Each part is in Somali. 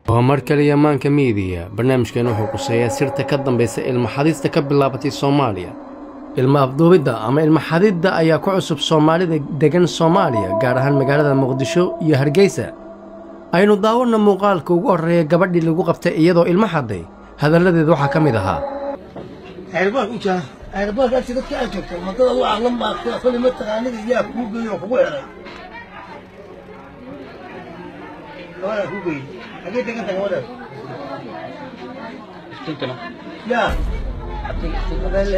ومركل يمان كميديا برنامج كانوا حقوسية سيرتا كدن بيس المحاديث تكبل لابتي صوماليا المفضوبة أما المحاديث دا أيا كعصب صومالي دقن صوماليا قارهان مقالة مقدشو يهرقيسة أينو داورنا مقالك وقوري قبردي اللي وقفت إيادو المحادي هذا الذي ذو حكمي ذها عرباك وجه عرباك أنت ذكي أجبت المنطقة الله أعلم ما كل ما تغاني إياك كوبي وكوبي ولا كوبي أكيد أنت ولا استنتنا يا تقبل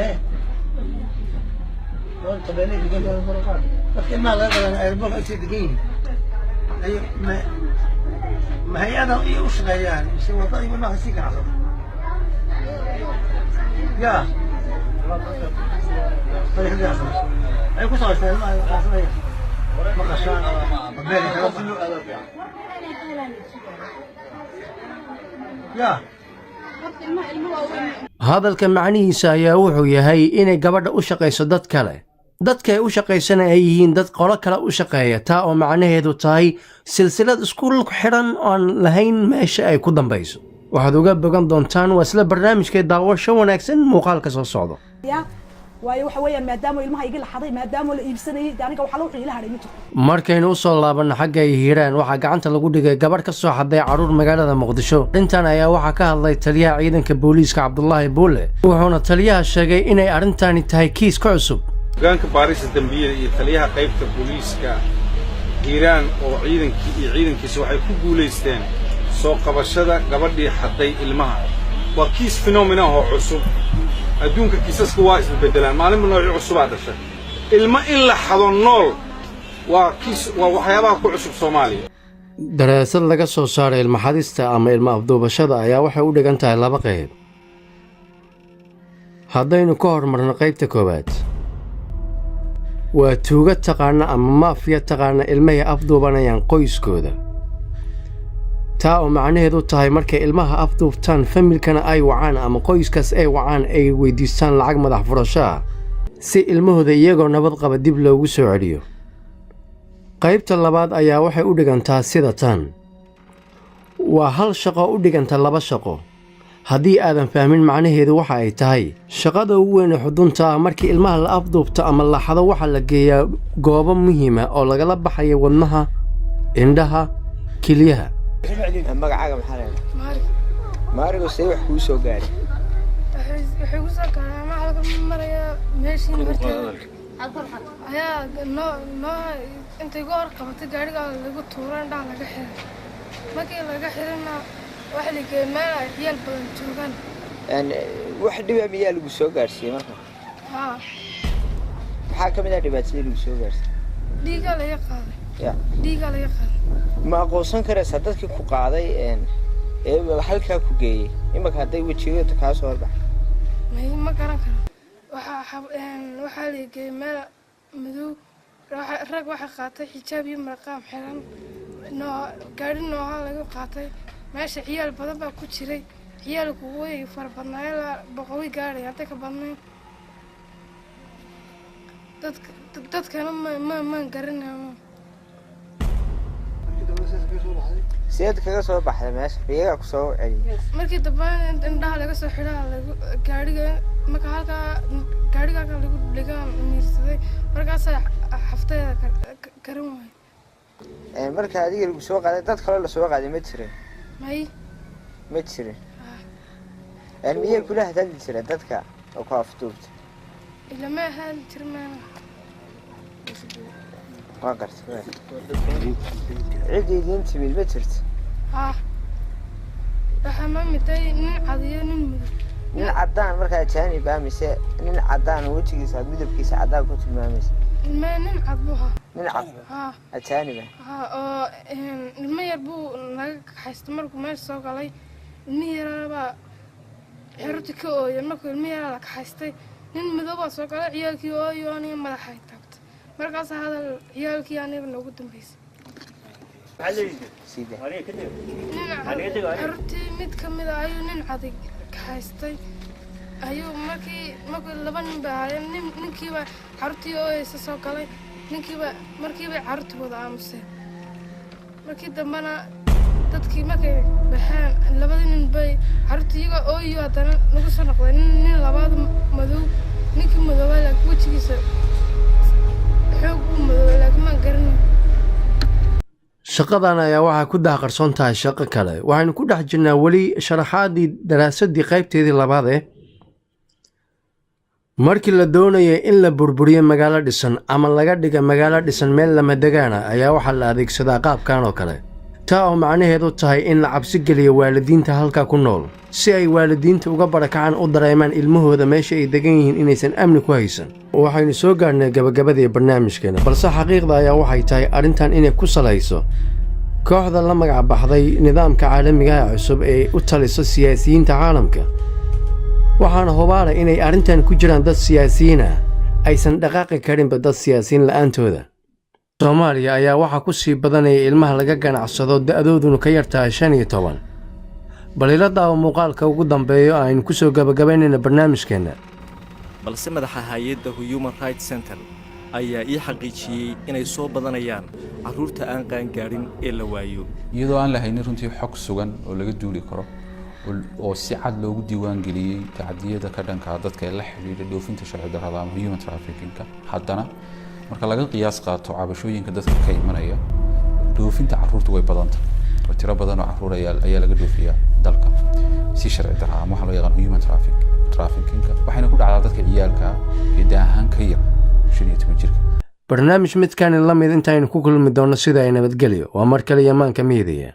لو تقبل لي بقول لك مرات لكن ما غير عرباك أنت دقيق أي ما هي أنا وش غيان سوى طيب ما هسيك عصب يا طيب يا أخي أي قصة استاذ ما قصة ما قصان يا هذا المعني سيروح يهي إن قبل أشقيس دت كله دت كي أشقيسنا أيهين دت قرا كلا أشقية تا ومعناه هذا تاي سلسلة سكول حرن عن لهين ماشي أي كودن بيسو وهذا جاب بقى دونتان وسلا برنامج كي دعوة شو ناكسن مقال كسر صعدة وحويا ما داموا المها يقل حضي ما داموا يبسني يعني وحلو إلى هرمته markaynu u soo laabanno xagga ay hiiraan waxaa gacanta lagu dhigay gabar ka soo xaday caruur magaalada Muqdisho arintan ayaa waxa ka hadlay taliyaha ciidanka booliiska Cabdullaahi Buule wuxuuna taliyaha sheegay inay arintani tahay kiis ka cusub hogaanka baarista dambiyeed iyo taliyaha qaybta booliiska hiiraan oo ciidankiisa waxay ku guuleysteen soo qabashada gabadhii xaday ilmaha waa kiis fenomena oo cusub adduunka kiisaska waa isbedelaan maalin nooc cusub ah dhashay ilma in la xado nool waa kiis waa waxyaabaha ku cusub Soomaaliya daraasad laga soo saaray ilma xadista ama ilma afduubashada ayaa waxay u dhigan tahay laba qayb haddaynu ka hormarno qaybta koowaad waa tuuga taqaana ama maafiya taqaana ilmaha afduubanayaan qoyskooda taa oo macnaheedu tahay markay ilmaha afduubtaan familkana ay wacaan ama qoyskaas ay wacaan ay weydiistaan lacag madax furasho ah si ilmahooda iyagoo nabad qaba dib loogu soo celiyo qaybta labaad ayaa waxay u dhigantaa sida tan waa hal shaqo u dhiganta laba shaqo haddii aadan fahmin macnaheedu waxa ay tahay shaqada ugu weyn ee xudunta ah markii ilmaha la afduubto ama la xado waxa la geeyaa goobo muhiim ah oo lagala baxayo wadnaha indhaha kilyaha magacaaga maxaa leeyahay maarigo say wax kuu soo gaaray waxay ku soo gaaray ma halka maraya meeshii martay ayaa no intay goor qabatay gaariga lagu tuuran dhan laga xiray markii laga xirina waxa la geeyay meel ay yeel badan joogan wax dhiba miyaa lagu soo gaarsiiyay marka maxaa ka mid ah dhibaatadii lagu soo gaarsiiyay dhiiga laga qaaday ya dhiiga laga qaaday ma aqoonsan karaysaa dadkii ku qaaday ee halkaa ku geeyay imaka hadday wejigooda kaa soo horbax ma garan karo waxaa la geeyay meel madow rag waxa qaatay xijaab iyo marqaam xiran gaari nooha laga qaatay meesha ciyaal badan baa ku jiray ciyaalku way farbadnaayeen boqowi gaaray hadda ka badnayn dadkana ma garanayo سيد كذا صوب بحر ماشي بيجا كسو علي مركي دبان indhaha laga soo xiraa gaariga marka halka gaariga laga miirsaday markaas xaftada karin way marka adiga lagu soo qaaday dad kale la soo qaaday ma jirin ma jirin miyay kula hadal jiray dadka oo ku afduubta ila ma hal jirmaan وقرت عيدي انت من بترت حمامي تاي نين عدان marka jaani baamise nin cadaan wajigiisa midabkiisa cadaan ku tilmaamaysa ma nin cadbuha nin cad jaani ba oo ilma yar buu naga haysto markuu meel soo galay ilma yaraba xirti ka oo markuu ilma yar la haystay nin midaba soo galay ciyaalkii oo yooni madaxay tagtay markaas hadal ciyaalkii aniga nagu dambeysay سيدي أرتي ميت كمية أيو نين عادي كحاستي أيو ماكي لبن بها نكيبا عرتي أو يسوق علي نكيبا مركيبا عرت وضع مسه مركي دمنا dadkii markay baxeen labada nin bay carruurta iyaga ooyo haddana nagu soo noqday nin labaad madow ninkii madoobaa laakiin wejigiisa xoog u madoobay laakiin maan garanay shaqadan ayaa waxaa ku daaqarsoon tahay shaqo kale waxaynu ku dhex jirnaa weli sharaxaadii daraasadii qaybteedii labaad markii la doonayay in la burburiyo magaalo dhisan ama laga dhiga magaalo dhisan meel lama degaana ayaa waxaa la adeegsadaa qaabkan oo kale taa oo macnaheedu tahay in la cabsi geliyo waalidiinta halkaa ku nool si ay waalidiinta uga barakacaan u dareemaan ilmahooda meesha ay degan yihiin inaysan amni ku haysan waxaynu soo gaarnay gabagabadii barnaamijkeena balse xaqiiqda ayaa waxay tahay arrintan inay ku salayso kooxda la magac baxday nidaamka caalamiga ah cusub ee u taliso siyaasiyiinta caalamka waxaana hubaala inay arrintan ku jiraan dad siyaasiyiin ah aysan dhaqaaqi karinba dad siyaasiyiin la'aantooda Soomaaliya ayaa waxaa ku sii badanaya ilmaha laga ganacsado da'dooduna ka yartahay 15 bal ila daawo muuqaalka ugu dambeeyo aynu ku soo gabagabaynayna barnaamijkeena balse madaxa hay'adda Human Rights Center ayaa ii xaqiijiyay inay soo badanayaan carruurta aan qaan gaarin ee la waayo iyadoo aan lahayn runtii xog sugan oo laga duuli karo oo si cad loogu diiwaan geliyay tacadiyada ka dhanka ah dadka la xiriira dhoofinta sharci darrada ama human trafficking-ka haddana marka laga qiyaas qaato cabashooyinka dadka ka imanaya dhoofinta carruurtu way badantay oo tiro badan oo carruur ayaa laga dhoofiyaa dalka si sharci darro ah ama waxa loo yaqaan human trafficking-ka waxayna ku dhacdaa dadka ciyaalka ee daahan ka yar 15 jirka barnaamij midkaan la mid intaynu ku kulmi doono sida ay nabadgelyo waa mar kale Yamaanka Media